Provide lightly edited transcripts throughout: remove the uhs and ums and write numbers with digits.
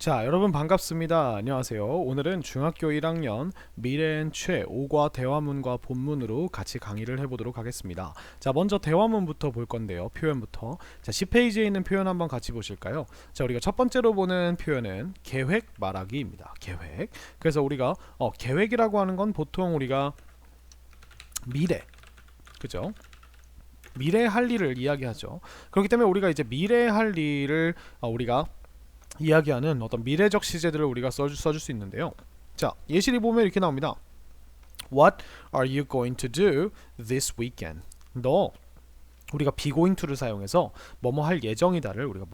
자, 여러분 반갑습니다. 안녕하세요. 오늘은 중학교 1학년 미래엔 최 5과 대화문과 본문으로 같이 강의를 해보도록 하겠습니다. 자, 먼저 대화문부터 볼 건데요. 표현부터. 자, 10페이지에 있는 표현 한번 같이 보실까요? 자, 우리가 첫 번째로 보는 표현은 계획 말하기입니다. 계획. 그래서 우리가 계획이라고 하는 건 보통 우리가 미래, 그죠? 미래에 할 일을 이야기하죠. 그렇기 때문에 우리가 이제 미래에 할 일을 우리가 이야기하는 어떤 미래적 시제들을 우리가 써줄 수 있는데요. 자, 예시를 보면 이렇게 나옵니다. What are you going to do this weekend? 너 우리가 be going to를 사용해서 뭐뭐 할 예정이다를 우리가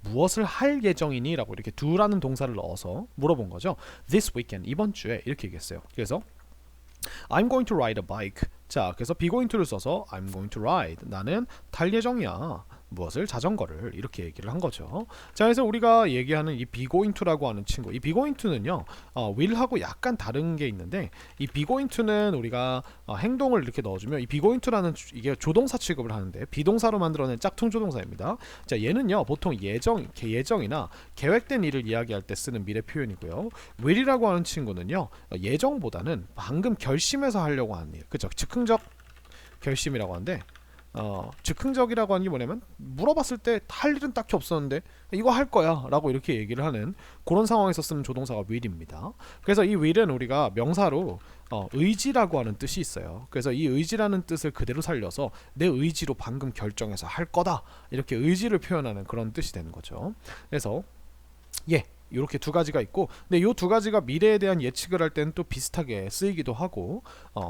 무엇을 할 예정이니? 라고 이렇게 do라는 동사를 넣어서 물어본 거죠. This weekend, 이번 주에 이렇게 얘기했어요. 그래서 I'm going to ride a bike. 자, 그래서 be going to를 써서 I'm going to ride. 나는 탈 예정이야. 무엇을? 자전거를. 이렇게 얘기를 한 거죠. 자, 그래서 우리가 얘기하는 이 be going to라고 하는 친구, 이 be going to는요, will하고 약간 다른 게 있는데, 이 be going to는 우리가 행동을 이렇게 넣어주면 이 be going to라는 이게 조동사 취급을 하는데 비동사로 만들어낸 짝퉁 조동사입니다. 자, 얘는요 보통 예정이나 계획된 일을 이야기할 때 쓰는 미래 표현이고요. will이라고 하는 친구는요 예정보다는 방금 결심해서 하려고 하는 일, 그죠? 즉흥적 결심이라고 하는데 즉흥적이라고 하는 게 뭐냐면 물어봤을 때 할 일은 딱히 없었는데 이거 할 거야 라고 이렇게 얘기를 하는 그런 상황에서 쓰는 조동사가 will입니다. 그래서 이 will은 우리가 명사로 의지라고 하는 뜻이 있어요. 그래서 이 의지라는 뜻을 그대로 살려서 내 의지로 방금 결정해서 할 거다 이렇게 의지를 표현하는 그런 뜻이 되는 거죠. 그래서 이렇게 두 가지가 있고, 근데 이 두 가지가 미래에 대한 예측을 할 때는 또 비슷하게 쓰이기도 하고,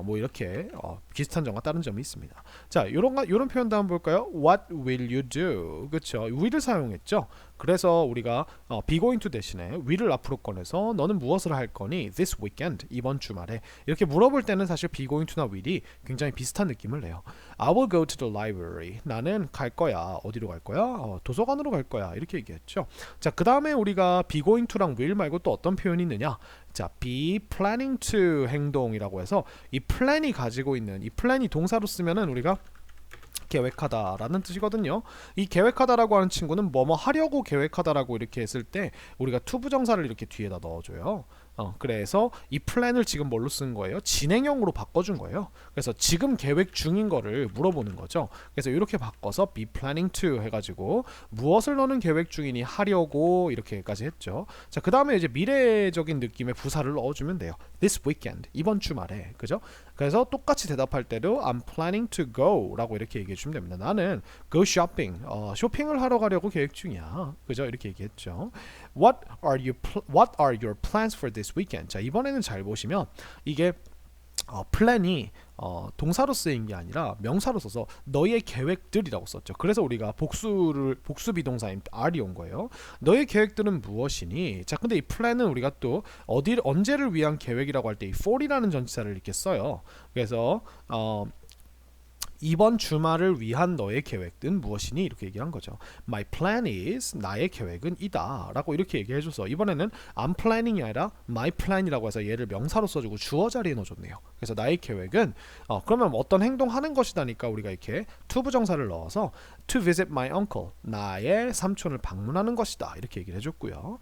뭐 이렇게 비슷한 점과 다른 점이 있습니다. 자, 요런 표현도 한번 볼까요? What will you do? 그렇죠. will을 사용했죠. 그래서 우리가 be going to 대신에 will을 앞으로 꺼내서 너는 무엇을 할 거니? This weekend, 이번 주말에 이렇게 물어볼 때는 사실 be going to나 will이 굉장히 비슷한 느낌을 내요. I will go to the library. 나는 갈 거야. 어디로 갈 거야? 도서관으로 갈 거야. 이렇게 얘기했죠. 자, 그 다음에 우리가 be going to랑 will 말고 또 어떤 표현이 있느냐? 자, be planning to 행동이라고 해서 이 plan이 가지고 있는 이 plan이 동사로 쓰면은 우리가 계획하다라는 뜻이거든요. 이 계획하다라고 하는 친구는 뭐뭐 하려고 계획하다라고 이렇게 했을 때 우리가 to 부정사를 이렇게 뒤에다 넣어줘요. 그래서 이 플랜을 지금 뭘로 쓴 거예요? 진행형으로 바꿔준 거예요. 그래서 지금 계획 중인 거를 물어보는 거죠. 그래서 이렇게 바꿔서 be planning to 해가지고 무엇을 너는 계획 중이니 하려고 이렇게까지 했죠. 자, 그 다음에 이제 미래적인 느낌의 부사를 넣어주면 돼요. This weekend, 이번 주말에, 그죠? 그래서 똑같이 대답할 때도 I'm planning to go 라고 이렇게 얘기해 주면 됩니다. 나는 go shopping, 쇼핑을 하러 가려고 계획 중이야. 그죠? 이렇게 얘기했죠. What are your plans for this weekend? 자, 이번에는 잘 보시면 이게 플랜이 동사로 쓰인 게 아니라 명사로 써서 너의 계획들이라고 썼죠. 그래서 우리가 복수 비동사인 are이 온 거예요. 너의 계획들은 무엇이니? 자, 근데 이 플랜은 우리가 또 언제를 위한 계획이라고 할 때 이 for이라는 전치사를 이렇게 써요. 그래서 이번 주말을 위한 너의 계획은 무엇이니? 이렇게 얘기한 거죠. My plan is, 나의 계획은 이다 라고 이렇게 얘기해줘서 이번에는 I'm planning이 아니라 my plan이라고 해서 얘를 명사로 써주고 주어 자리에 넣어줬네요. 그래서 나의 계획은 그러면 어떤 행동하는 것이다니까 우리가 이렇게 to 부정사를 넣어서 to visit my uncle, 나의 삼촌을 방문하는 것이다 이렇게 얘기를 해줬고요.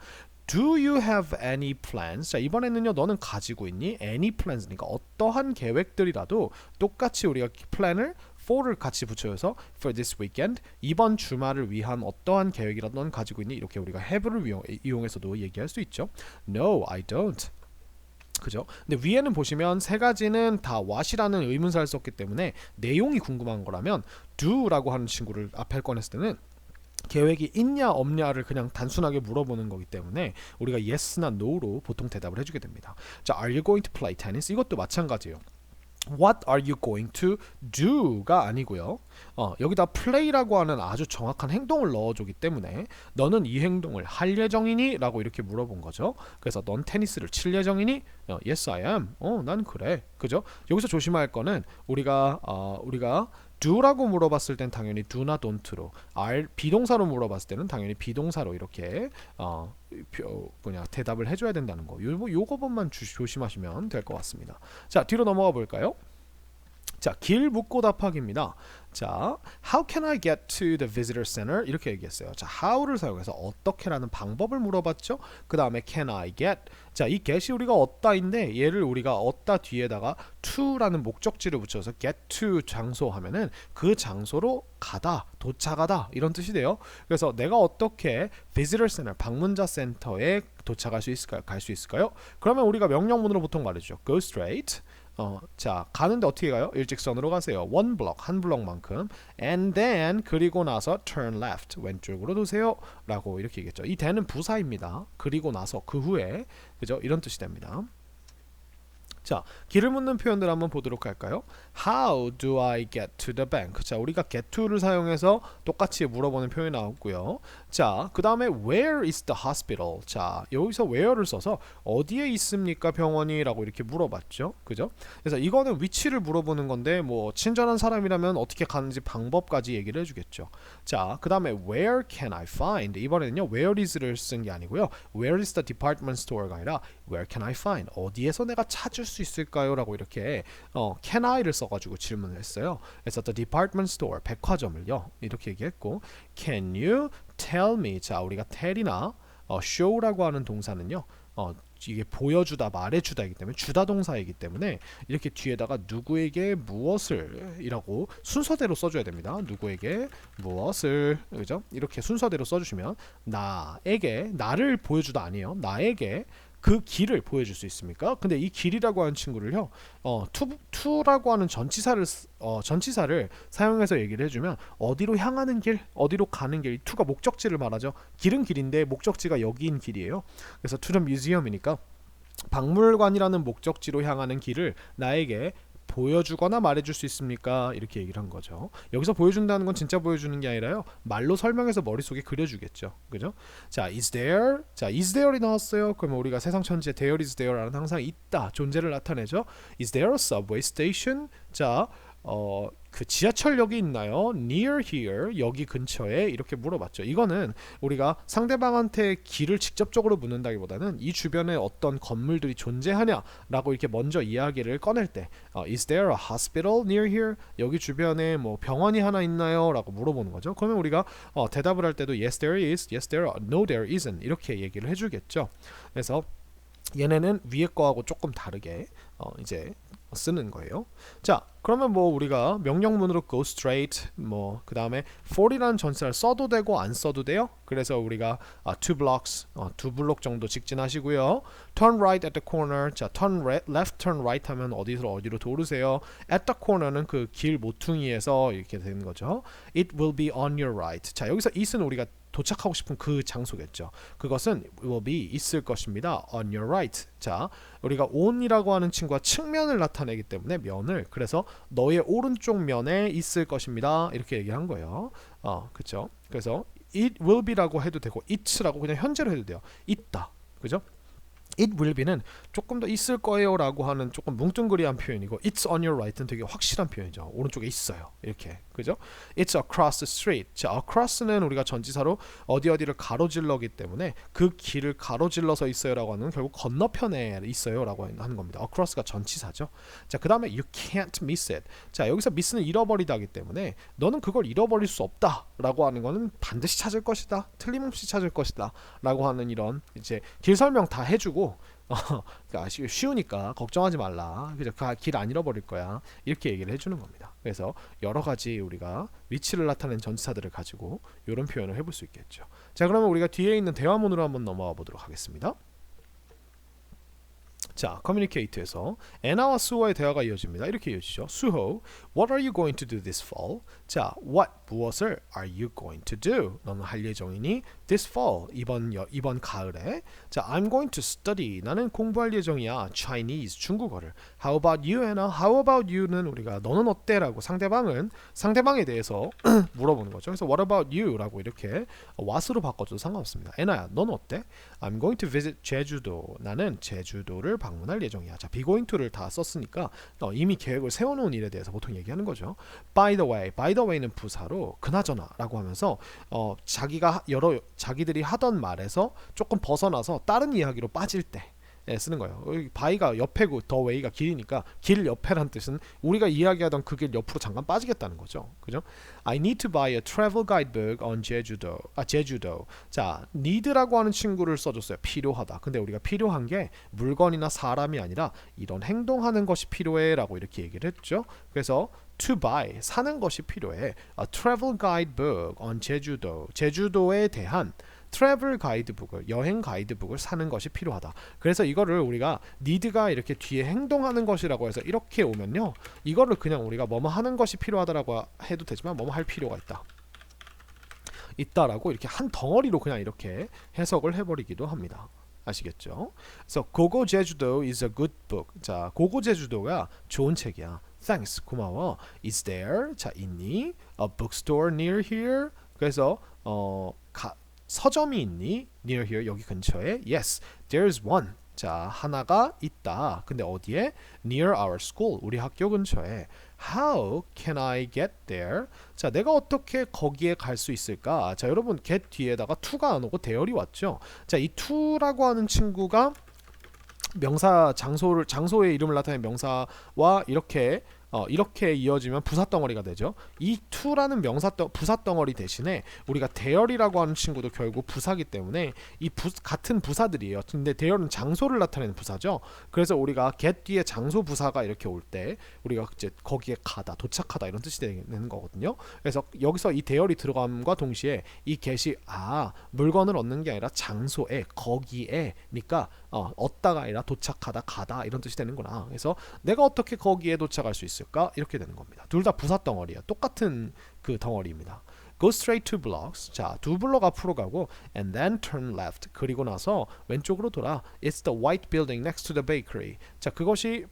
Do you have any plans? 자, 이번에는요 너는 가지고 있니? Any plans니까 어떠한 계획들이라도 똑같이 우리가 plan을 for를 같이 붙여서 for this weekend, 이번 주말을 위한 어떠한 계획이라도 넌 가지고 있니? 이렇게 우리가 have를 이용해서도 얘기할 수 있죠. No, I don't. 그죠? 근데 위에는 보시면 세 가지는 다 what이라는 의문사를 썼기 때문에 내용이 궁금한 거라면 do라고 하는 친구를 앞에 꺼냈을 때는 계획이 있냐 없냐를 그냥 단순하게 물어보는 거기 때문에 우리가 yes나 no로 보통 대답을 해주게 됩니다. 자, are you going to play tennis? 이것도 마찬가지예요. What are you going to do가 아니고요. 여기다 play라고 하는 아주 정확한 행동을 넣어주기 때문에 너는 이 행동을 할 예정이니? 라고 이렇게 물어본 거죠. 그래서 넌 테니스를 칠 예정이니? Yes, I am. 난 그래. 그죠? 여기서 조심할 거는 우리가 do라고 물어봤을 땐 당연히 do나 don't로, 비동사로 물어봤을 때는 당연히 비동사로 이렇게 대답을 해줘야 된다는 거. 요거 부분만 조심하시면 될 것 같습니다. 자, 뒤로 넘어가 볼까요? 자, 길 묻고 답하기입니다. 자, how can I get to the visitor center? 이렇게 얘기했어요. 자, how를 사용해서 어떻게라는 방법을 물어봤죠. 그 다음에 can I get? 자, 이 get이 우리가 얻다인데 얘를 우리가 얻다 뒤에다가 to라는 목적지를 붙여서 get to 장소 하면은 그 장소로 가다, 도착하다 이런 뜻이 돼요. 그래서 내가 어떻게 visitor center, 방문자 센터에 도착할 수 있을까요? 갈 수 있을까요? 그러면 우리가 명령문으로 보통 말해주죠. go straight. 자, 가는데 어떻게 가요? 일직선으로 가세요. one block, 한 블럭만큼. and then, 그리고 나서 turn left, 왼쪽으로 도세요 라고 이렇게 얘기했죠. 이 then은 부사입니다. 그리고 나서, 그 후에, 그죠? 이런 뜻이 됩니다. 자, 길을 묻는 표현들 한번 보도록 할까요? How do I get to the bank? 자, 우리가 get to를 사용해서 똑같이 물어보는 표현이 나왔고요. 자, 그 다음에 where is the hospital? 자, 여기서 where를 써서 어디에 있습니까 병원이? 라고 이렇게 물어봤죠. 그죠? 그래서 이거는 위치를 물어보는 건데 뭐 친절한 사람이라면 어떻게 가는지 방법까지 얘기를 해주겠죠. 자, 그 다음에 where can I find? 이번에는요 where is를 쓴 게 아니고요 where is the department store가 아니라 where can I find? 어디에서 내가 찾을 수 있을까요? 라고 이렇게 can I를 써가지고 질문을 했어요. 그래서 the department store, 백화점을요 이렇게 얘기했고 can you tell me? 자, 우리가 tell이나 show라고 하는 동사는요 이게 보여주다, 말해주다이기 때문에 주다 동사이기 때문에 이렇게 뒤에다가 누구에게 무엇을 이라고 순서대로 써줘야 됩니다. 누구에게 무엇을, 그죠? 이렇게 순서대로 써주시면 나에게, 나를 보여주다 아니에요. 나에게 그 길을 보여줄 수 있습니까? 근데 이 길이라고 하는 친구를요, to라고 하는 전치사를 사용해서 얘기를 해주면 어디로 향하는 길, 어디로 가는 길, to가 목적지를 말하죠. 길은 길인데 목적지가 여기인 길이에요. 그래서 to the museum이니까 박물관이라는 목적지로 향하는 길을 나에게 보여주거나 말해줄 수 있습니까? 이렇게 얘기를 한 거죠. 여기서 보여준다는 건 진짜 보여주는 게 아니라요 말로 설명해서 머릿속에 그려주겠죠. 그죠? 자, is there? 자, is there이 나왔어요. 그러면 우리가 세상 천지에 there is there라는 항상 있다, 존재를 나타내죠. is there a subway station? 자, 그 지하철역이 있나요? near here, 여기 근처에 이렇게 물어봤죠. 이거는 우리가 상대방한테 길을 직접적으로 묻는다기보다는 이 주변에 어떤 건물들이 존재하냐라고 이렇게 먼저 이야기를 꺼낼 때 is there a hospital near here? 여기 주변에 뭐 병원이 하나 있나요? 라고 물어보는 거죠. 그러면 우리가 대답을 할 때도 yes there is, yes there are, no there isn't 이렇게 얘기를 해주겠죠. 그래서 얘네는 위에 거하고 조금 다르게 이제 쓰는 거예요. 자, 그러면 뭐 우리가 명령문으로 go straight, 뭐 그 다음에 for이라는 전치사를 써도 되고 안 써도 돼요. 그래서 우리가 two blocks, 두 블록 정도 직진하시고요. turn right at the corner. 자, turn left, turn right 하면 어디서 어디로 도르세요. at the corner는 그 길 모퉁이에서 이렇게 되는 거죠. it will be on your right. 자, 여기서 it은 우리가 도착하고 싶은 그 장소겠죠. 그것은 will be 있을 것입니다. on your right. 자, 우리가 on이라고 하는 친구가 측면을 나타내기 때문에 면을, 그래서 너의 오른쪽 면에 있을 것입니다. 이렇게 얘기한 거예요. 그렇죠. 그래서 it will be라고 해도 되고 it라고 그냥 현재로 해도 돼요. 있다. 그죠? it will be는 조금 더 있을 거예요 라고 하는 조금 뭉뚱그리한 표현이고 it's on your right은 되게 확실한 표현이죠. 오른쪽에 있어요. 이렇게. 그죠? It's across the street. 자, across는 우리가 전치사로 어디 어디를 가로질러기 때문에 그 길을 가로질러서 있어요 라고 하는 결국 건너편에 있어요 라고 하는 겁니다. across가 전치사죠. 자, 그 다음에 you can't miss it. 자, 여기서 miss는 잃어버리다기 때문에 너는 그걸 잃어버릴 수 없다 라고 하는 거는 반드시 찾을 것이다, 틀림없이 찾을 것이다 라고 하는 이런 이제 길 설명 다 해주고 그러니까 쉬우니까 걱정하지 말라. 그죠? 길 안 잃어버릴 거야. 이렇게 얘기를 해주는 겁니다. 그래서 여러 가지 우리가 위치를 나타내는 전치사들을 가지고 이런 표현을 해볼 수 있겠죠. 자, 그러면 우리가 뒤에 있는 대화문으로 한번 넘어가 보도록 하겠습니다. 자, communicate에서 애나와 수호의 대화가 이어집니다. 이렇게 이어지죠. 수호, what are you going to do this fall? 자, what, 무엇을 are you going to do? 너는 할 예정이니? this fall, 이번 가을에. 자, I'm going to study. 나는 공부할 예정이야. Chinese, 중국어를. How about you, Anna? How about you는 우리가 너는 어때? 라고 상대방에 대해서 물어보는 거죠. 그래서 what about you? 라고 이렇게 what으로 바꿔줘도 상관없습니다. 애나야, 너는 어때? I'm going to visit 제주도. 나는 제주도를 방문할 예정이야. 자, be going to를 다 썼으니까 이미 계획을 세워놓은 일에 대해서 보통 얘기하는 거죠. By the way는 부사로 그나저나라고 하면서 자기들이 하던 말에서 조금 벗어나서 다른 이야기로 빠질 때 쓰는 거예요. by가 옆에고 the way가 길이니까 길 옆에란 뜻은 우리가 이야기하던 그 길 옆으로 잠깐 빠지겠다는 거죠. 그죠? I need to buy a travel guidebook on 제주도. 제주도. 자, need라고 하는 친구를 써줬어요. 필요하다. 근데 우리가 필요한 게 물건이나 사람이 아니라 이런 행동하는 것이 필요해라고 이렇게 얘기를 했죠. 그래서 to buy 사는 것이 필요해. A travel guidebook on 제주도. 제주도에 대한 트래블 가이드북을 여행 가이드북을 사는 것이 필요하다. 그래서 이거를 우리가 need가 이렇게 뒤에 행동하는 것이라고 해서 이렇게 오면요. 이거를 그냥 우리가 뭐뭐 하는 것이 필요하다라고 해도 되지만 뭐뭐 할 필요가 있다라고 이렇게 한 덩어리로 그냥 이렇게 해석을 해버리기도 합니다. 아시겠죠? 그래서 고고 제주도 is a good book. 자, 고고 제주도가 좋은 책이야. Thanks. 고마워. Is there? 자, 있니? A bookstore near here? 그래서 서점이 있니? Near here. 여기 근처에. Yes. There's one. 자, 하나가 있다. 근데 어디에? Near our school. 우리 학교 근처에. How can I get there? 자, 내가 어떻게 거기에 갈 수 있을까? 자, 여러분 get 뒤에다가 to가 안 오고 대열이 왔죠. 자, 이 to라고 하는 친구가 명사 장소의 이름을 나타내는 명사와 이렇게 이어지면 부사덩어리가 되죠. 이 to라는 부사덩어리 대신에 우리가 대열이라고 하는 친구도 결국 부사기 때문에 같은 부사들이에요. 근데 대열은 장소를 나타내는 부사죠. 그래서 우리가 get 뒤에 장소 부사가 이렇게 올 때 우리가 이제 거기에 가다, 도착하다 이런 뜻이 되는 거거든요. 그래서 여기서 이 대열이 들어감과 동시에 이 get이 물건을 얻는 게 아니라 장소에, 거기에니까 얻다가 아니라 도착하다, 가다 이런 뜻이 되는구나. 그래서 내가 어떻게 거기에 도착할 수 있을까? 이렇게 되는 겁니다. 둘 다 부사 덩어리야. 똑같은 그 덩어리입니다. Go straight 2 blocks. 자, 2 블록 앞으로 가고 and then turn left. 그리고 나서 왼쪽으로 돌아. It's the white building next to the bakery. 자, 그것이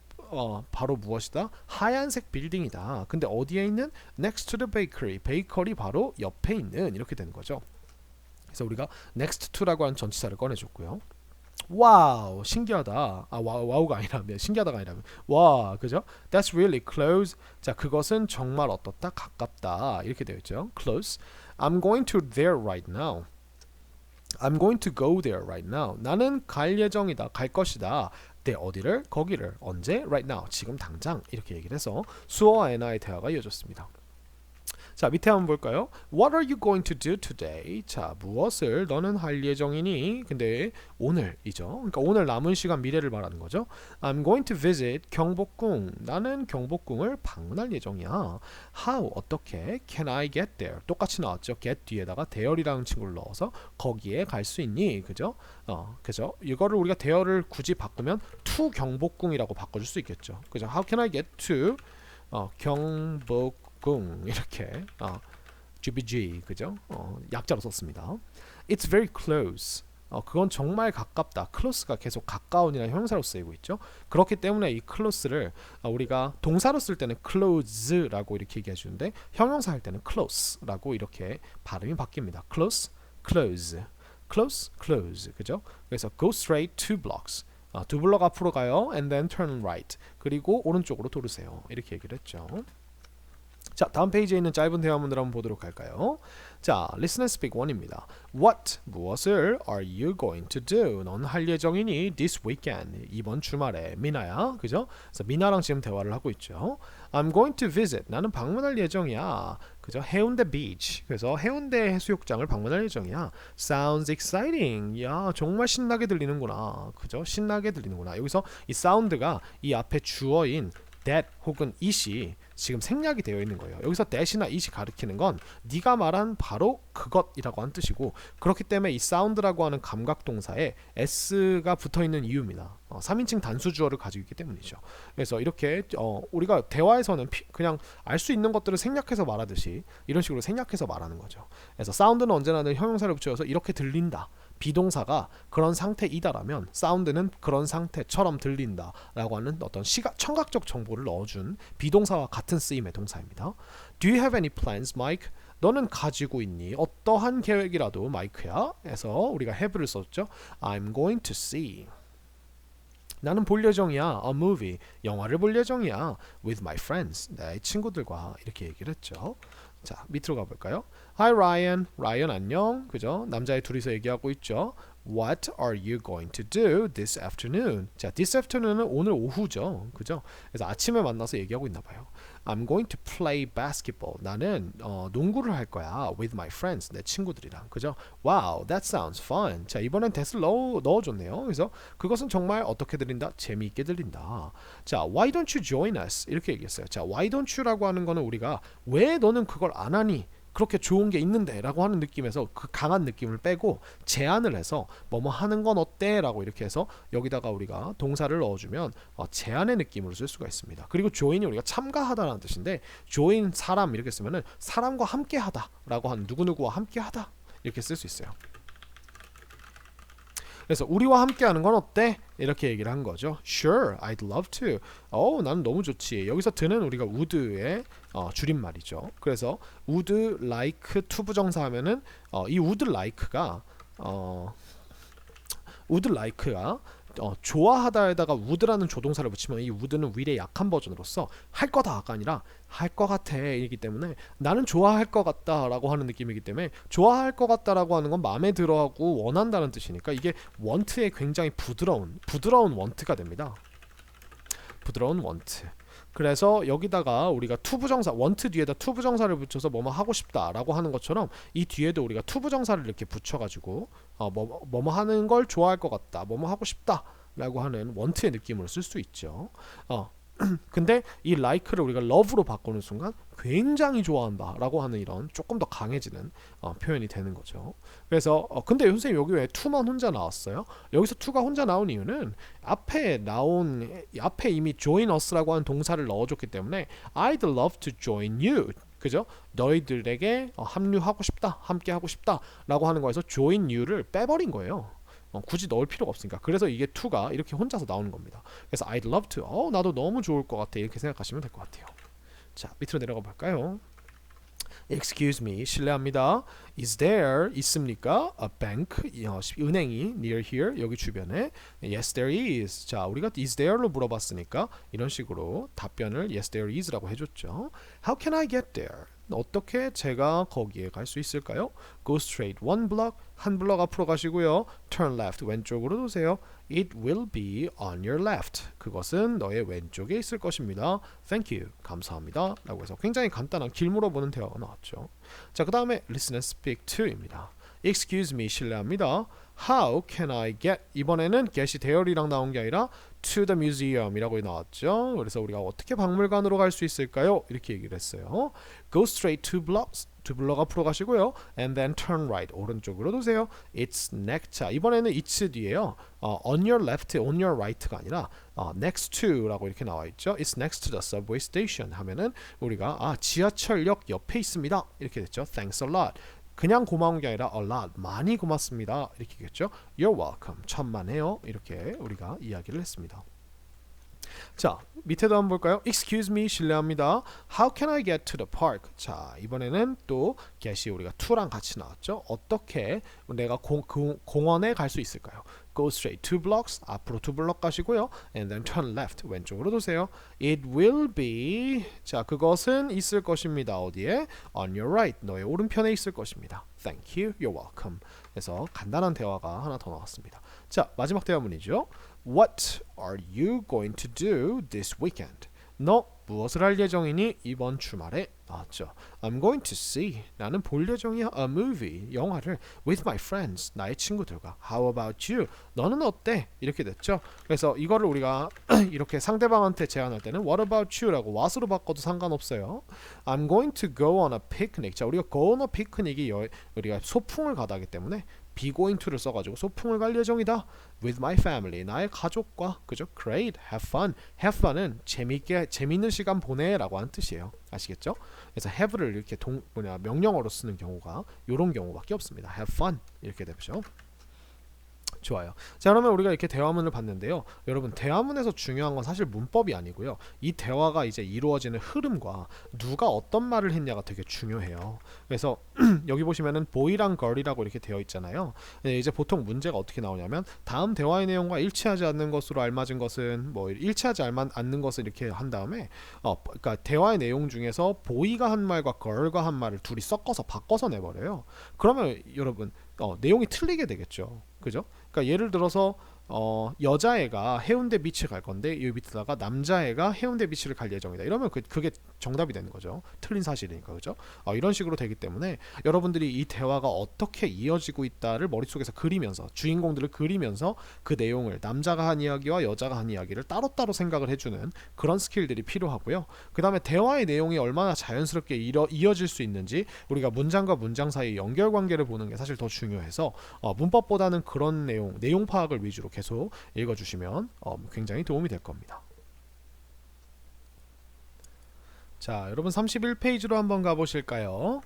바로 무엇이다? 하얀색 빌딩이다. 근데 어디에 있는? Next to the bakery. 베이커리 바로 옆에 있는 이렇게 되는 거죠. 그래서 우리가 next to라고 하는 전치사를 꺼내줬고요. 와우, 신기하다. 와우가 아니라 신기하다가 아니라 와, 그죠? That's really close. 자, 그것은 정말 어떻다? 가깝다. 이렇게 되어 있죠. Close. I'm going to there right now. I'm going to go there right now. 나는 갈 예정이다. 갈 것이다. 네, 어디를? 거기를. 언제? Right now. 지금 당장. 이렇게 얘기를 해서 수어와 애나의 대화가 이어졌습니다. 자, 밑에 한번 볼까요? What are you going to do today? 자, 무엇을 너는 할 예정이니? 근데 오늘이죠. 그러니까 오늘 남은 시간 미래를 말하는 거죠. I'm going to visit 경복궁. 나는 경복궁을 방문할 예정이야. How? 어떻게? Can I get there? 똑같이 나왔죠. get 뒤에다가 대열이라는 친구를 넣어서 거기에 갈 수 있니? 그죠? 그죠? 이거를 우리가 대열을 굳이 바꾸면 to 경복궁이라고 바꿔줄 수 있겠죠. 그죠? How can I get to 경복궁 이렇게 GBG 그죠? 약자로 썼습니다. It's very close. 그건 정말 가깝다. close가 계속 가까운이라는 형용사로 쓰이고 있죠. 그렇기 때문에 이 close를 우리가 동사로 쓸 때는 close라고 이렇게 얘기해 주는데 형용사 할 때는 close라고 이렇게 발음이 바뀝니다. close, close, close, close 그죠? 그래서 go straight 2 blocks. 2 블록 앞으로 가요. And then turn right. 그리고 오른쪽으로 돌으세요. 이렇게 얘기를 했죠. 자, 다음 페이지에 있는 짧은 대화문을 한번 보도록 할까요? 자, listen and speak 1입니다. What? 무엇을 are you going to do? 넌 할 예정이니? This weekend. 이번 주말에. 미나야. 그죠? 그래서 미나랑 지금 대화를 하고 있죠. I'm going to visit. 나는 방문할 예정이야. 그죠? 해운대 beach. 그래서 해운대 해수욕장을 방문할 예정이야. Sounds exciting. 야, 정말 신나게 들리는구나. 그죠? 신나게 들리는구나. 여기서 이 사운드가 이 앞에 주어인 that 혹은 it이 지금 생략이 되어 있는 거예요. 여기서 that이나 it이 가리키는 건 네가 말한 바로 그것이라고 하는 뜻이고 그렇기 때문에 이 사운드라고 하는 감각동사에 s가 붙어있는 이유입니다. 3인칭 단수주어를 가지고 있기 때문이죠. 그래서 이렇게 우리가 대화에서는 그냥 알 수 있는 것들을 생략해서 말하듯이 이런 식으로 생략해서 말하는 거죠. 그래서 사운드는 언제나 형용사를 붙여서 이렇게 들린다. 비동사가 그런 상태이다라면 사운드는 그런 상태처럼 들린다 라고 하는 어떤 청각적 정보를 넣어준 비동사와 같은 쓰임의 동사입니다. Do you have any plans, Mike? 너는 가지고 있니? 어떠한 계획이라도 마이크야? 해서 우리가 have를 썼죠. I'm going to see. 나는 볼 예정이야. A movie. 영화를 볼 예정이야. With my friends. 내 친구들과 이렇게 얘기를 했죠. 자, 밑으로 가볼까요? Hi Ryan, 라이언 안녕. 그죠? 남자애 둘이서 얘기하고 있죠. What are you going to do this afternoon? 자, this afternoon은 오늘 오후죠. 그죠? 그래서 아침에 만나서 얘기하고 있나 봐요. I'm going to play basketball. 나는 농구를 할 거야. With my friends. 내 친구들이랑. 그죠? Wow, that sounds fun. 자, 이번엔 that을 넣어줬네요. 그래서 그것은 정말 어떻게 들린다? 재미있게 들린다. 자, why don't you join us? 이렇게 얘기했어요. 자, why don't you라고 하는 거는 우리가 왜 너는 그걸 안 하니? 그렇게 좋은 게 있는데 라고 하는 느낌에서 그 강한 느낌을 빼고 제안을 해서 뭐뭐 하는 건 어때? 라고 이렇게 해서 여기다가 우리가 동사를 넣어주면 제안의 느낌으로 쓸 수가 있습니다. 그리고 join이 우리가 참가하다라는 뜻인데 join 사람 이렇게 쓰면은 사람과 함께 하다 라고 하는 누구누구와 함께 하다 이렇게 쓸 수 있어요. 그래서 우리와 함께하는 건 어때? 이렇게 얘기를 한 거죠. Sure, I'd love to. 나는 너무 좋지. 여기서 드는 우리가 would의 줄임말이죠. 그래서 would like to 부정사 하면은 이 would like가 좋아하다에다가 would라는 조동사를 붙이면 이 would는 will의 약한 버전으로서 할 거다가 아니라 할 것 같아 이기 때문에 나는 좋아할 것 같다 라고 하는 느낌이기 때문에 좋아할 것 같다 라고 하는 건 마음에 들어하고 원한다는 뜻이니까 이게 want의 굉장히 부드러운 want가 됩니다. 부드러운 want. 그래서 여기다가 우리가 투부정사 want 뒤에다 투부정사를 붙여서 뭐뭐 하고 싶다 라고 하는 것처럼 이 뒤에도 우리가 투부정사를 이렇게 붙여가지고 뭐뭐 하는 걸 좋아할 것 같다 뭐뭐 하고 싶다 라고 하는 want의 느낌으로 쓸 수 있죠. 근데 이 like를 우리가 love로 바꾸는 순간 굉장히 좋아한다 라고 하는 이런 조금 더 강해지는 표현이 되는 거죠. 그래서 근데 선생님 여기 왜 to만 혼자 나왔어요? 여기서 to가 혼자 나온 이유는 앞에 이미 join us라고 하는 동사를 넣어줬기 때문에 I'd love to join you. 그죠? 너희들에게 합류하고 싶다, 함께 하고 싶다 라고 하는 거에서 join you를 빼버린 거예요. 굳이 넣을 필요가 없으니까. 그래서 이게 to가 이렇게 혼자서 나오는 겁니다. 그래서 I'd love to. 나도 너무 좋을 것 같아. 이렇게 생각하시면 될 것 같아요. 자, 밑으로 내려가 볼까요? Excuse me, 실례합니다. Is there 있습니까? A bank, 은행이 near here 여기 주변에. Yes, there is. 자, 우리가 is there로 물어봤으니까 이런 식으로 답변을 yes, there is라고 해줬죠. How can I get there? 어떻게 제가 거기에 갈 수 있을까요? Go straight one block, 한 블럭 앞으로 가시고요. Turn left, 왼쪽으로 도세요. It will be on your left. 그것은 너의 왼쪽에 있을 것입니다. Thank you, 감사합니다 라고 해서 굉장히 간단한 길 물어보는 대화가 나왔죠. 자, 그 다음에 listen and speak to입니다. Excuse me, 실례합니다. How can I get? 이번에는 get이 대열이랑 나온 게 아니라 to the museum 이라고 나왔죠. 그래서 우리가 어떻게 박물관으로 갈 수 있을까요? 이렇게 얘기를 했어요. Go straight two blocks. 두 블럭 앞으로 가시고요. And then turn right. 오른쪽으로 도세요. It's next. 자, 이번에는 it's 뒤에요. On your left, on your right가 아니라 next to라고 이렇게 나와 있죠. It's next to the subway station 하면은 우리가 지하철역 옆에 있습니다. 이렇게 됐죠. Thanks a lot. 그냥 고마운 게 아니라 a lot, 많이 고맙습니다. 이렇게 얘기했죠. You're welcome, 천만에요. 이렇게 우리가 이야기를 했습니다. 자, 밑에도 한번 볼까요? Excuse me, 실례합니다. How can I get to the park? 자, 이번에는 또 get이 우리가 to랑 같이 나왔죠. 어떻게 내가 공원에 갈 수 있을까요? Go straight two blocks, 앞으로 두 블럭 가시고요. And then turn left, 왼쪽으로 도세요. It will be, 자, 그것은 있을 것입니다. 어디에? On your right, 너의 오른편에 있을 것입니다. Thank you, you're welcome. 그래서 간단한 대화가 하나 더 나왔습니다. 자, 마지막 대화문이죠. What are you going to do this weekend? 너 무엇을 할 예정이니 이번 주말에? 나왔죠. I'm going to see. 나는 볼 예정이야. A movie. 영화를 with my friends. 나의 친구들과. How about you? 너는 어때? 이렇게 됐죠. 그래서 이거를 우리가 이렇게 상대방한테 제안할 때는 What about you? 라고 what으로 바꿔도 상관없어요. I'm going to go on a picnic. 자, 우리가 go on a picnic이 우리가 소풍을 가다 하기 때문에 be going to를 써가지고 소풍을 갈 예정이다. With my family. 나의 가족과. 그죠? Great. Have fun. Have fun은 재미있는 시간 보내라고 하는 뜻이에요. 아시겠죠? 그래서 have를 이렇게 명령어로 쓰는 경우가 이런 경우밖에 없습니다. Have fun. 이렇게 되죠. 좋아요. 자, 그러면 우리가 이렇게 대화문을 봤는데요. 여러분, 대화문에서 중요한 건 사실 문법이 아니고요. 이 대화가 이제 이루어지는 흐름과 누가 어떤 말을 했냐가 되게 중요해요. 그래서 여기 보시면은 boy랑 girl이라고 이렇게 되어 있잖아요. 네, 이제 보통 문제가 어떻게 나오냐면 다음 대화의 내용과 일치하지 않는 것으로 알맞은 것은 뭐 일치하지 않는 것을 이렇게 한 다음에 그러니까 대화의 내용 중에서 boy가 한 말과 girl가 한 말을 둘이 섞어서 바꿔서 내버려요. 그러면 여러분 내용이 틀리게 되겠죠. 그죠? 그러니까 예를 들어서 여자애가 해운대 비치 갈 건데 이 밑에다가 남자애가 해운대 비치를 갈 예정이다. 이러면 그게 정답이 되는 거죠. 틀린 사실이니까. 그죠? 이런 식으로 되기 때문에 여러분들이 이 대화가 어떻게 이어지고 있다를 머릿속에서 그리면서 주인공들을 그리면서 그 내용을 남자가 한 이야기와 여자가 한 이야기를 따로따로 생각을 해주는 그런 스킬들이 필요하고요. 그 다음에 대화의 내용이 얼마나 자연스럽게 이어질 수 있는지 우리가 문장과 문장 사이 연결 관계를 보는 게 사실 더 중요해서 문법보다는 그런 내용 파악을 위주로 계속 읽어주시면 굉장히 도움이 될 겁니다. 자, 여러분 31페이지로 한번 가보실까요?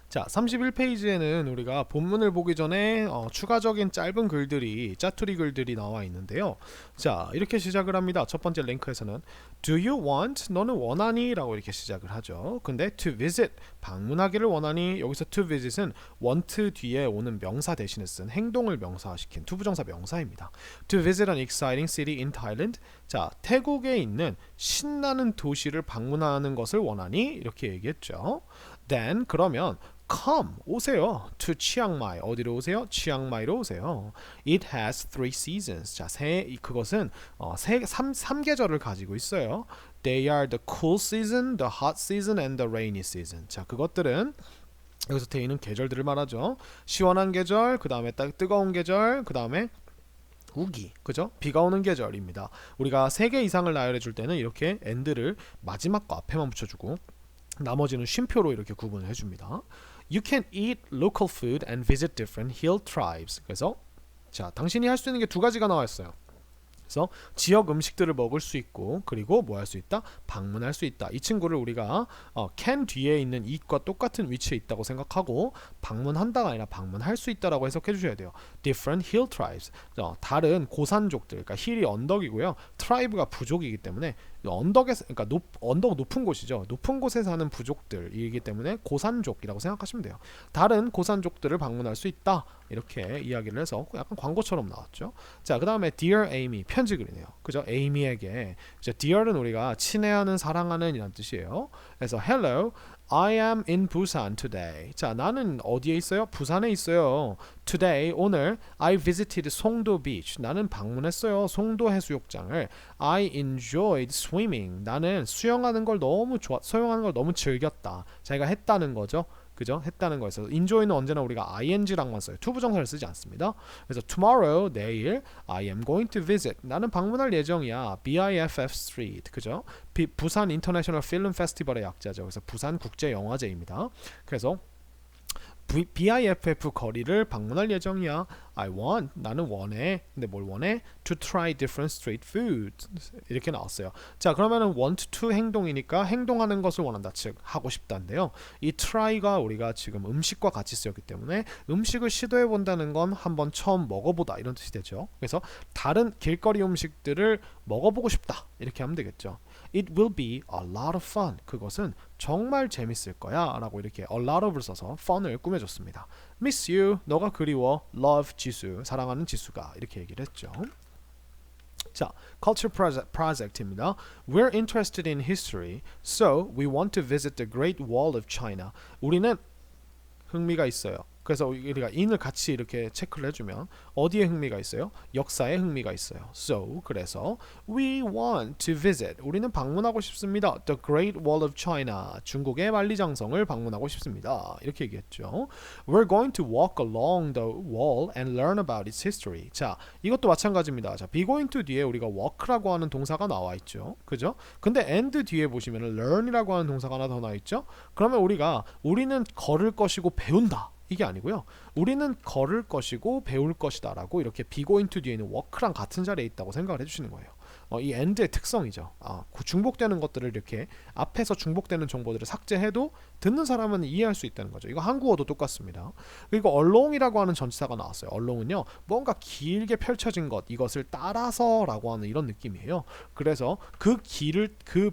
자, 31페이지에는 우리가 본문을 보기 전에 추가적인 짧은 글들이 짜투리 글들이 나와 있는데요. 자, 이렇게 시작을 합니다. 첫 번째 링크에서는 Do you want? 너는 원하니? 라고 이렇게 시작을 하죠. 근데 to visit, 방문하기를 원하니? 여기서 to visit은 want 뒤에 오는 명사 대신에 쓴 행동을 명사화시킨 투부정사 명사입니다. To visit an exciting city in Thailand. 자, 태국에 있는 신나는 도시를 방문하는 것을 원하니? 이렇게 얘기했죠. Then, 그러면 come, 오세요. to 치앙마이, 어디로 오세요? 치앙마이로 오세요. It has 3 seasons. 자, 그것은 3계절을 가지고 있어요. They are the cool season, the hot season, and the rainy season. 자, 그것들은 여기서 되어 있는 계절들을 말하죠. 시원한 계절, 그 다음에 뜨거운 계절, 그 다음에 우기, 그죠? 비가 오는 계절입니다. 우리가 3개 이상을 나열해 줄 때는 이렇게 and를 마지막과 앞에만 붙여주고 나머지는 쉼표로 이렇게 구분을 해줍니다. You can eat local food and visit different hill tribes. 그래서 자, 당신이 할 수 있는 게 2가지가 나와 있어요. 그래서 지역 음식들을 먹을 수 있고 그리고 뭐 할 수 있다? 방문할 수 있다. 이 친구를 우리가 can 뒤에 있는 it과 똑같은 위치에 있다고 생각하고 방문한다가 아니라 방문할 수 있다라고 해석해 주셔야 돼요. Different hill tribes. 다른 고산족들. 그러니까 hill이 언덕이고요. tribe가 부족이기 때문에 언덕에서 그러니까 언덕 높은 곳이죠. 높은 곳에 사는 부족들이기 때문에 고산족이라고 생각하시면 돼요. 다른 고산족들을 방문할 수 있다. 이렇게 이야기를 해서 약간 광고처럼 나왔죠. 자, 그 다음에 Dear Amy 편지 글이네요. 그죠? 에이미에게 Dear는 우리가 친애하는, 사랑하는 이란 뜻이에요. 그래서 Hello, I am in Busan today. 자, 나는 어디에 있어요? 부산에 있어요. Today, 오늘 I visited 송도 beach. 나는 방문했어요. 송도 해수욕장을. I enjoyed swimming. 나는 수영하는 걸 너무 즐겼다. 자기가 했다는 거죠. 그죠? 했다는 거에서 enjoy는 언제나 우리가 ing랑만 써요. 투부정사를 쓰지 않습니다. 그래서 tomorrow, 내일 I am going to visit. 나는 방문할 예정이야. BIFF Street. 그죠? 부산 인터내셔널 필름 페스티벌의 약자죠. 그래서 부산 국제 영화제입니다. 그래서 BIFF 거리를 방문할 예정이야. I want, 나는 원해. 근데 뭘 원해? To try different street food. 이렇게 나왔어요. 자, 그러면은 want to 행동이니까 행동하는 것을 원한다. 즉 하고 싶다인데요. 이 try가 우리가 지금 음식과 같이 쓰였기 때문에 음식을 시도해 본다는 건 한번 처음 먹어보다 이런 뜻이 되죠. 그래서 다른 길거리 음식들을 먹어보고 싶다. 이렇게 하면 되겠죠. It will be a lot of fun. 그것은 정말 재밌을 거야 라고 이렇게 a lot of를 써서 fun을 꾸며줬습니다. Miss you, 너가 그리워. Love 지수, 사랑하는 지수가 이렇게 얘기를 했죠. 자, Culture Project입니다. We're interested in history, so we want to visit the Great Wall of China. 우리는 흥미가 있어요. 그래서 우리가 in을 같이 이렇게 체크를 해주면 어디에 흥미가 있어요? 역사에 흥미가 있어요. So, 그래서 we want to visit. 우리는 방문하고 싶습니다. The Great Wall of China. 중국의 만리장성을 방문하고 싶습니다. 이렇게 얘기했죠. We're going to walk along the wall and learn about its history. 자, 이것도 마찬가지입니다. 자, be going to 뒤에 우리가 walk라고 하는 동사가 나와 있죠. 그죠? 근데 and 뒤에 보시면 learn이라고 하는 동사가 하나 더 나와 있죠. 그러면 우리는 걸을 것이고 배운다. 이게 아니고요. 우리는 걸을 것이고 배울 것이다 라고 이렇게 be going to 뒤에 있는 work랑 같은 자리에 있다고 생각을 해주시는 거예요. 이 and의 특성이죠. 그 중복되는 것들을 이렇게 앞에서 중복되는 정보들을 삭제해도 듣는 사람은 이해할 수 있다는 거죠. 이거 한국어도 똑같습니다. 그리고 along이라고 하는 전치사가 나왔어요. along은요, 뭔가 길게 펼쳐진 것, 이것을 따라서라고 하는 이런 느낌이에요. 그래서 그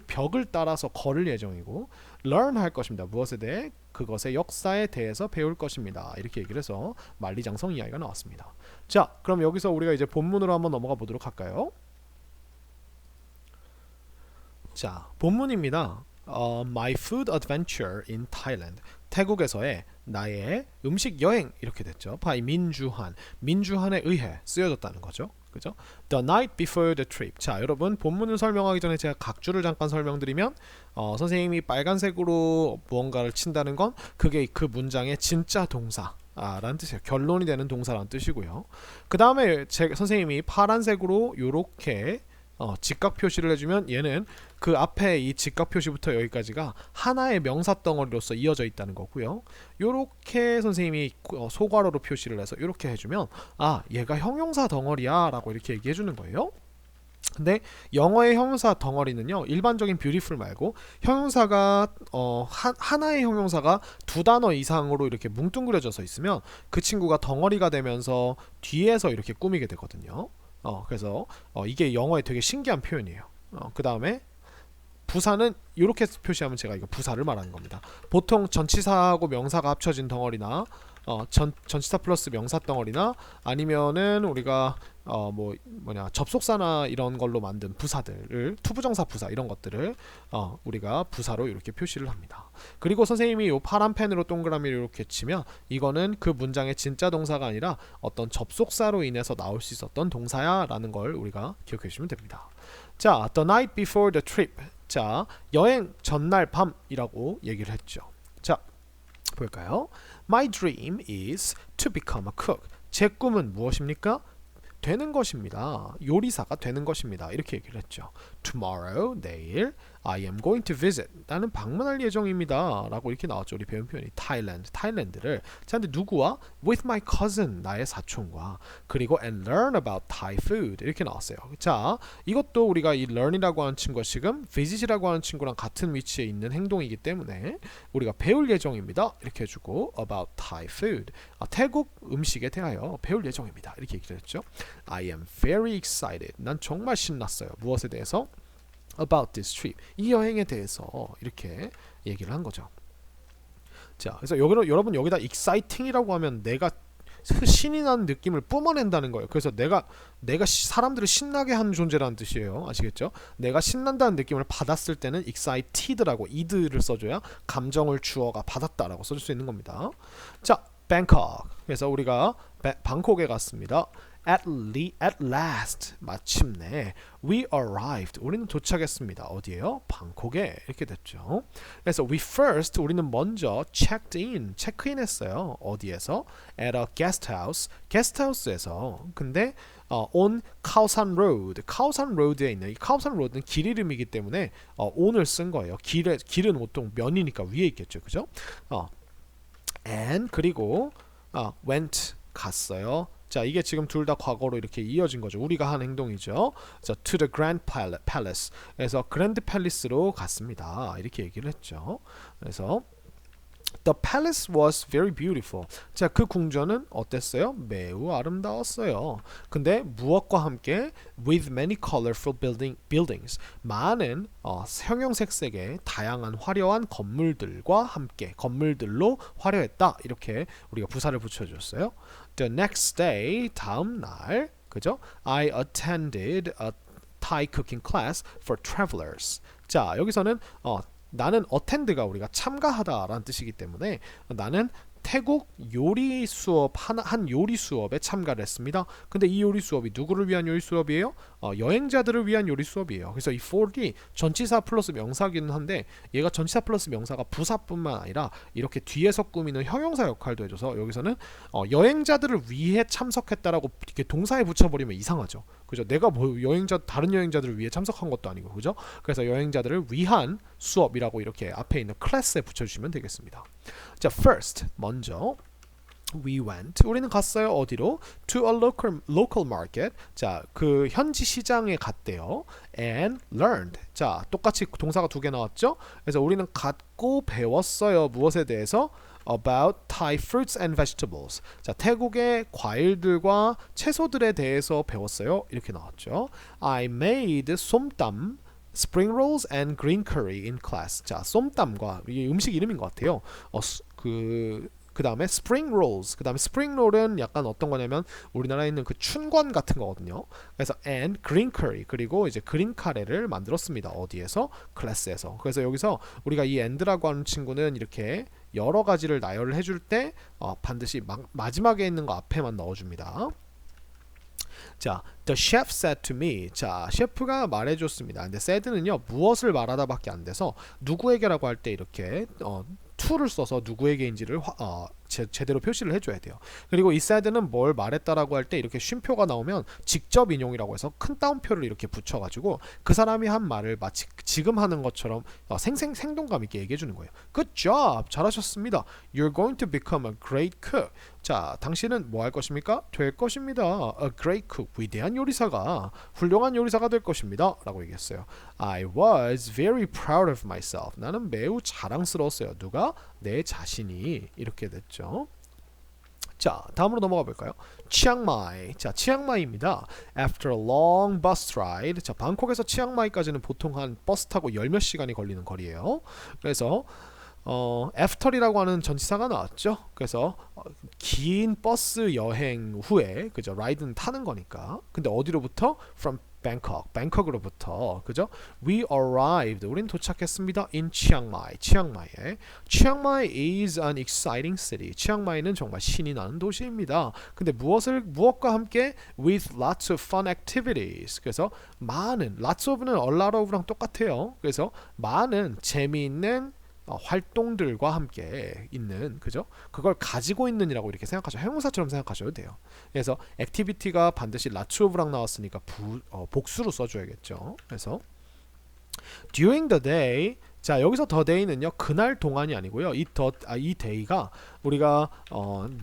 벽을 따라서 걸을 예정이고, learn 할 것입니다. 무엇에 대해? 그것의 역사에 대해서 배울 것입니다. 이렇게 얘기를 해서 만리장성 이야기가 나왔습니다. 자, 그럼 여기서 우리가 이제 본문으로 한번 넘어가 보도록 할까요? 자, 본문입니다. My food adventure in Thailand. 태국에서의 나의 음식 여행 이렇게 됐죠. by 민주한. 민주한에 의해 쓰여졌다는 거죠. 그죠? The night before the trip. 자, 여러분 본문을 설명하기 전에 제가 각주를 잠깐 설명드리면 선생님이 빨간색으로 무언가를 친다는 건 그게 그 문장의 진짜 동사 라는 뜻이에요. 결론이 되는 동사라는 뜻이고요. 그 다음에 선생님이 파란색으로 요렇게 직각 표시를 해주면 얘는 그 앞에 이 직각 표시부터 여기까지가 하나의 명사 덩어리로서 이어져 있다는 거고요. 요렇게 선생님이 소괄호로 표시를 해서 요렇게 해주면 얘가 형용사 덩어리야 라고 이렇게 얘기해 주는 거예요. 근데 영어의 형용사 덩어리는요, 일반적인 beautiful 말고 형용사가 하나의 형용사가 두 단어 이상으로 이렇게 뭉뚱그려져서 있으면 그 친구가 덩어리가 되면서 뒤에서 이렇게 꾸미게 되거든요. 그래서 이게 영어에 되게 신기한 표현이에요. 그 다음에 부사는 이렇게 표시하면 제가 이거 부사를 말하는 겁니다. 보통 전치사하고 명사가 합쳐진 덩어리나 전치사 플러스 명사 덩어리나 아니면은 우리가 접속사나 이런 걸로 만든 부사들을 투부정사 부사 이런 것들을 우리가 부사로 이렇게 표시를 합니다. 그리고 선생님이 이 파란 펜으로 동그라미를 이렇게 치면 이거는 그 문장의 진짜 동사가 아니라 어떤 접속사로 인해서 나올 수 있었던 동사야 라는 걸 우리가 기억해 주시면 됩니다. 자, the night before the trip. 자, 여행 전날 밤이라고 얘기를 했죠. 자, 볼까요? My dream is to become a cook. 제 꿈은 무엇입니까? 되는 것입니다. 요리사가 되는 것입니다. 이렇게 얘기를 했죠. Tomorrow, 내일, I am going to visit. 나는 방문할 예정입니다. 라고 이렇게 나왔죠. 우리 배운 표현이 Thailand, 타일랜드를. 자, 근데 누구와? With my cousin, 나의 사촌과. 그리고 and learn about Thai food. 이렇게 나왔어요. 자, 이것도 우리가 이 learn이라고 하는 친구가 지금 visit이라고 하는 친구랑 같은 위치에 있는 행동이기 때문에 우리가 배울 예정입니다. 이렇게 해주고 about Thai food. 태국 음식에 대하여 배울 예정입니다. 이렇게 얘기를 했죠. I am very excited. 난 정말 신났어요. 무엇에 대해서? About this trip. 이 여행에 대해서 이렇게 얘기를 한 거죠. 자, 그래서 여러분 여기다 exciting이라고 하면 내가 신이 나는 느낌을 뿜어낸다는 거예요. 그래서 내가 사람들을 신나게 하는 존재라는 뜻이에요. 아시겠죠? 내가 신난다는 느낌을 받았을 때는 excited라고 id를 써줘야 감정을 주어가 받았다라고 써줄 수 있는 겁니다. 자, Bangkok. 그래서 우리가 방콕에 갔습니다. At last, 마침내 we arrived. 우리는 도착했습니다. 어디에요? 방콕에. 이렇게 됐죠. 그래서 우리는 먼저 checked in, 체크인했어요. 어디에서? At a guest house, 게스트하우스에서. 근데 on Khao Road, Khao Road에 있는 이 Khao Road는 길 이름이기 때문에 on을 쓴 거예요. 길은 보통 면이니까 위에 있겠죠, 그죠? And 그리고 went 갔어요. 자, 이게 지금 둘 다 과거로 이렇게 이어진 거죠. 우리가 한 행동이죠. 자, to the Grand Palace. 그래서 그랜드 팰리스로 갔습니다. 이렇게 얘기를 했죠. 그래서 The palace was very beautiful. 자, 그 궁전은 어땠어요? 매우 아름다웠어요. 근데 무엇과 함께? With many colorful buildings. 많은 형형색색의 다양한 화려한 건물들과 함께 건물들로 화려했다. 이렇게 우리가 부사를 붙여줬어요. The next day, 다음 날, 그죠? I attended a Thai cooking class for travelers. 자, 여기서는 나는 attend가 우리가 참가하다라는 뜻이기 때문에 나는 태국 요리 수업 한 요리 수업에 참가를 했습니다. 근데 이 요리 수업이 누구를 위한 요리 수업이에요? 여행자들을 위한 요리 수업이에요. 그래서 이 for이 전치사 플러스 명사기는 한데 얘가 전치사 플러스 명사가 부사뿐만 아니라 이렇게 뒤에서 꾸미는 형용사 역할도 해줘서 여기서는 여행자들을 위해 참석했다라고 이렇게 동사에 붙여버리면 이상하죠. 그죠? 내가 다른 여행자들을 위해 참석한 것도 아니고, 그죠? 그래서 여행자들을 위한 수업이라고 이렇게 앞에 있는 클래스에 붙여주시면 되겠습니다. 자, first 먼저 We went. 우리는 갔어요. 어디로? To a local market. 자, 그 현지 시장에 갔대요. And learned. 자, 똑같이 동사가 두 개 나왔죠? 그래서 우리는 갔고 배웠어요. 무엇에 대해서? About Thai fruits and vegetables. 자, 태국의 과일들과 채소들에 대해서 배웠어요. 이렇게 나왔죠. I made 솜땀 spring rolls and green curry in class. 자, 솜땀과 이게 음식 이름인 것 같아요. 그 다음에 spring rolls. 그 다음에 spring roll은 약간 어떤 거냐면 우리나라에 있는 그 춘권 같은 거거든요. 그래서 and green curry 그리고 이제 그린 카레를 만들었습니다. 어디에서? 클래스에서. 그래서 여기서 우리가 이 and라고 하는 친구는 이렇게 여러 가지를 나열을 해줄 때 반드시 마지막에 있는 거 앞에만 넣어줍니다. 자, the chef said to me. 자, 셰프가 말해줬습니다. 근데 said는요 무엇을 말하다밖에 안 돼서 누구에게라고 할 때 이렇게 to를 써서 누구에게인지를 제대로 표시를 해줘야 돼요. 그리고 이 said는 뭘 말했다라고 할 때 이렇게 쉼표가 나오면 직접 인용이라고 해서 큰 따옴표를 이렇게 붙여가지고 그 사람이 한 말을 마치 지금 하는 것처럼 생동감 있게 얘기해주는 거예요. Good job! 잘하셨습니다. You're going to become a great cook. 자, 당신은 뭐 할 것입니까? 될 것입니다. A great cook. 위대한 요리사가, 훌륭한 요리사가 될 것입니다. 라고 얘기했어요. I was very proud of myself. 나는 매우 자랑스러웠어요. 누가? 내 자신이. 이렇게 됐죠. 자, 다음으로 넘어가 볼까요? 치앙마이. 자, 치앙마이입니다. After a long bus ride. 자, 방콕에서 치앙마이까지는 보통 한 버스 타고 열 몇 시간이 걸리는 거리예요. 그래서 after이라고 하는 전치사가 나왔죠. 그래서 긴 버스 여행 후에 그죠? 라이드는 타는 거니까. 근데 어디로부터? From Bangkok. 뱅콕으로부터. 그죠? We arrived. 우린 도착했습니다. In Chiang Mai. 치앙마이에. Chiang Mai is an exciting city. 치앙마이는 정말 신이 나는 도시입니다. 근데 무엇과 함께? With lots of fun activities. 그래서 많은 lots of는 a lot of랑 똑같아요. 그래서 많은 재미있는 활동들과 함께 있는 그죠? 그걸 가지고 있는이라고 이렇게 생각하셔. 형용사처럼 생각하셔도 돼요. 그래서 activity가 반드시 lots of랑 나왔으니까 복수로 써줘야겠죠. 그래서 during the day. 자, 여기서 the day는요 그날 동안이 아니고요. 이 day가 우리가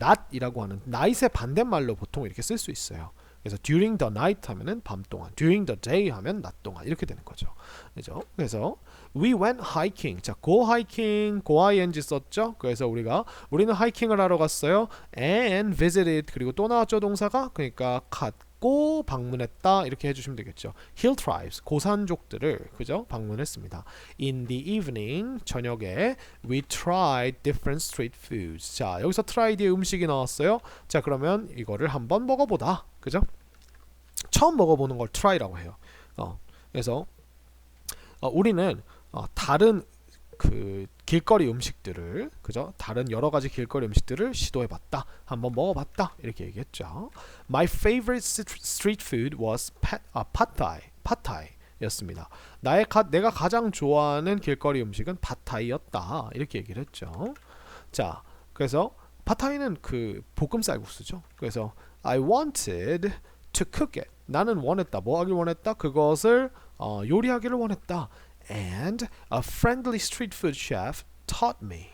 night이라고 하는 night의 반대말로 보통 이렇게 쓸 수 있어요. 그래서 during the night 하면은 밤 동안, during the day 하면 낮 동안 이렇게 되는 거죠. 그죠? 그래서 we went hiking. 자, go hiking, go ing 썼죠. 그래서 우리는 하이킹을 하러 갔어요. and visited 그리고 또 나왔죠 동사가. 그러니까 갔고 방문했다 이렇게 해주시면 되겠죠. hill tribes 고산족들을 그죠 방문했습니다. in the evening 저녁에 we tried different street foods. 자, 여기서 tryed의 음식이 나왔어요. 자, 그러면 이거를 한번 먹어보다. 그죠? 처음 먹어보는 걸 try라고 해요. 그래서 우리는 다른 그 길거리 음식들을 그죠? 다른 여러 가지 길거리 음식들을 시도해봤다. 한번 먹어봤다. 이렇게 얘기했죠. My favorite street food was pad thai 였습니다. 내가 가장 좋아하는 길거리 음식은 팟타이였다. 이렇게 얘기를 했죠. 자, 그래서 팟타이는 그 볶음 쌀국수죠. 그래서 I wanted to cook it. 나는 원했다. 뭐 하길 원했다? 그것을 요리하기를 원했다. And a friendly street food chef taught me.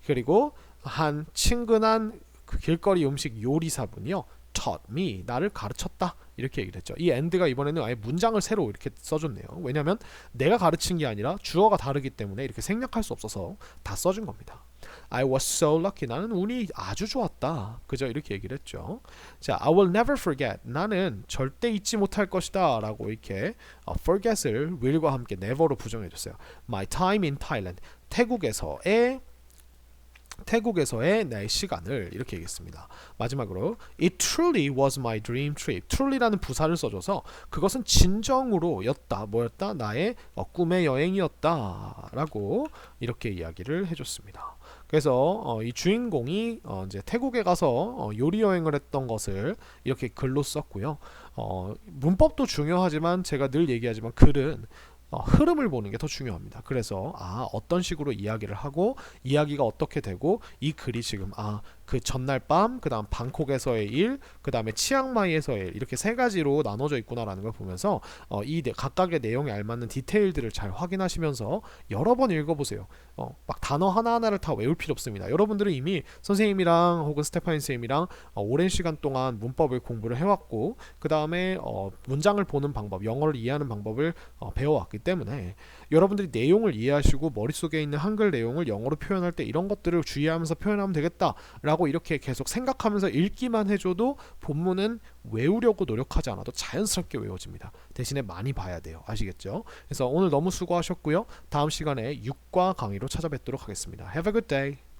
그리고 한 친근한 그 길거리 음식 요리사분이요 taught me. 나를 가르쳤다. 이렇게 얘기를 했죠. 이 and가 이번에는 아예 문장을 새로 이렇게 써줬네요. 왜냐하면 내가 가르친 게 아니라 주어가 다르기 때문에 이렇게 생략할 수 없어서 다 써준 겁니다. I was so lucky. 나는 운이 아주 좋았다. 그죠? 이렇게 얘기를 했죠. 자, I will never forget. 나는 절대 잊지 못할 것이다. 라고 이렇게 forget을 will과 함께 never로 부정해 줬어요. My time in Thailand. 태국에서의 내 시간을 이렇게 얘기했습니다. 마지막으로 It truly was my dream trip. truly라는 부사를 써줘서 그것은 진정으로였다. 뭐였다? 나의 꿈의 여행이었다. 라고 이렇게 이야기를 해줬습니다. 그래서 이 주인공이 이제 태국에 가서 요리 여행을 했던 것을 이렇게 글로 썼고요. 문법도 중요하지만 제가 늘 얘기하지만 글은 흐름을 보는 게 더 중요합니다. 그래서 어떤 식으로 이야기를 하고 이야기가 어떻게 되고 이 글이 지금 그 전날 밤, 그 다음 방콕에서의 일, 그 다음에 치앙마이에서의 일, 이렇게 세 가지로 나눠져 있구나라는 걸 보면서 각각의 내용에 알맞는 디테일들을 잘 확인하시면서 여러 번 읽어보세요. 막 단어 하나하나를 다 외울 필요 없습니다. 여러분들은 이미 선생님이랑 혹은 스테파니 선생님이랑 오랜 시간 동안 문법을 공부를 해왔고 그 다음에 문장을 보는 방법, 영어를 이해하는 방법을 배워왔기 때문에 여러분들이 내용을 이해하시고 머릿속에 있는 한글 내용을 영어로 표현할 때 이런 것들을 주의하면서 표현하면 되겠다라고 이렇게 계속 생각하면서 읽기만 해줘도 본문은 외우려고 노력하지 않아도 자연스럽게 외워집니다. 대신에 많이 봐야 돼요. 아시겠죠? 그래서 오늘 너무 수고하셨고요. 다음 시간에 6과 강의로 찾아뵙도록 하겠습니다. Have a good day.